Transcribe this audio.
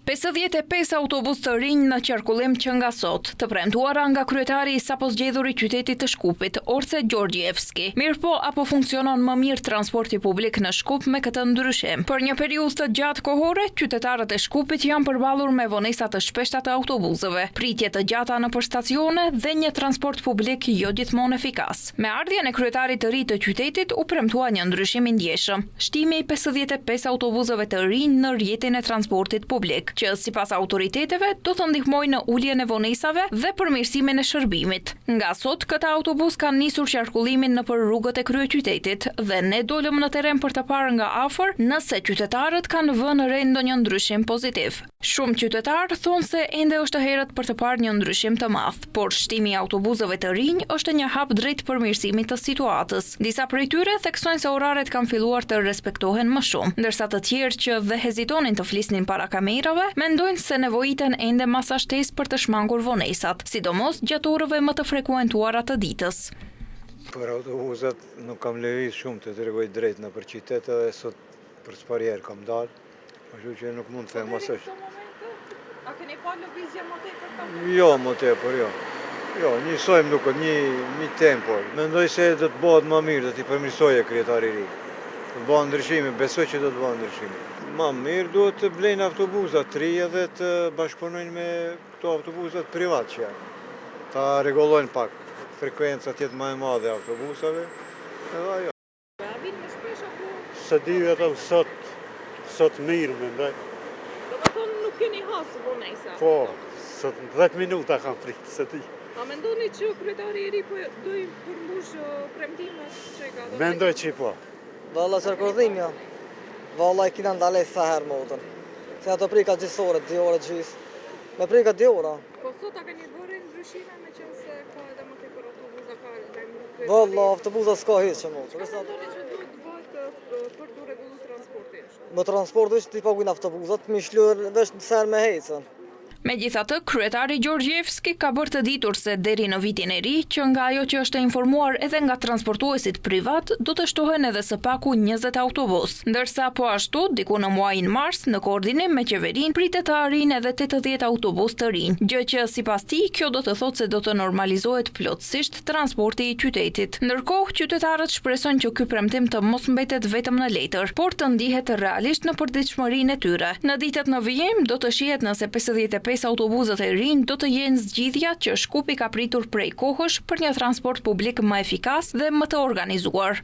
55 autobus të rinj në qarkullim që nga sot, të premtuara nga kryetari i sapo zgjedhur i qytetit të Shkupit, Orce Gjorgjevski. Mirëpo apo funksionon më mirë transporti publik në Shkup me këtë ndryshim. Për një periudhë të gjatë kohore, qytetarët e Shkupit janë përballur me vonesa të shpeshta të autobusëve, pritje të gjata nëpër stacione dhe një transport publik jo gjithmonë efikas. Me ardhjen e kryetarit të ri të qytetit u premtua një ndryshim i ndjeshëm, shtimi i 55 autobusëve të rinj në rrjetin e transportit publik, që sipas autoriteteve do të ndihmojnë në uljen e vonesave dhe përmirësimin e shërbimit. Nga sot, këta autobus kanë nisur qarkullimin nëpër rrugët e kryeqytetit dhe ne dolëm në terren për të parë nga afër nëse qytetarët kanë vënë re ndonjë ndryshim pozitiv. Shumë qytetarë thonë se ende është herët për të parë një ndryshim të madh, por shtimi i autobusëve të rinj është një hap drejt përmirësimit të situatës. Disa prej tyre theksojnë se oraret kanë filluar të respektohen më shumë, ndërsa të tjerë që dhe hezitonin të flisnin para kamerave, mendojnë se nevojiten ende masa shtesë për të shmangur vonesat, sidomos gjatë orëve më të frekuentuara të ditës. Për autobusat nuk kam lëviz shumë të tregoj drejt në për qytet edhe sot për sparjer kam dalë, ashtu që nuk mund të them asaj. A keni pa lëvizje më tepër kam? Jo, më tepër, jo. Jo, njësojmë duket një tempo. Mendoj se do të bëhet më mirë, do t'i përmirësojë kryetari i ri. Do të bëhen ndryshime, besoj që do të bëhen ndryshime. Më mirë duhet të blejnë autobusat të ri dhe të bashkëpunojnë me këto autobusat privat që janë. Ta rregullojnë pak frekuencat jetë më e madhe e autobusave. Edhe ajo. A vinë më shpesh apo? Se di vetëm sot mirë mendoj. Do të thonë nuk keni hasë vonesa. Po, sot 10 minuta kam pritë, se di. A mendoni që kryetari i ri po do i përmbush premtimet që ka dhënë? Mendoj që po. Valla qarkullim ja. Valla i kina ndalej sa herë motën. Se ato prika gjithësore, 2 orë gjys. Me prika 2 ora. Po sot a keni bërë ndryshime me qenë se ka edhe më tepër autobusa ka edhe Valla autobusa s'ka hiç që motën. Mendoni që duhet të bëhet për të rregulluar transportin? Në transport është t'i paguajnë autobusat, më shlyer vesh sa herë me hecën. Megjithatë, kryetari Gjorgjevski ka bërë të ditur se deri në vitin e ri, që nga ajo që është informuar edhe nga transportuesit privat, do të shtohen edhe së paku 20 autobus. Ndërsa po ashtu, diku në muajin mars, në koordinim me qeverin, pritet të arrijnë edhe 80 autobus të rinj, gjë që sipas tij kjo do të thotë se do të normalizohet plotësisht transporti i qytetit. Ndërkohë, qytetarët shpresojnë që ky premtim të mos mbetet vetëm në letër, por të ndihet realisht në përditshmërinë e tyre. Në ditët në vijim do të shihet nëse 55 autobusët e rinj do të jenë zgjidhja që Shkupi ka pritur prej kohësh për një transport publik më efikas dhe më të organizuar.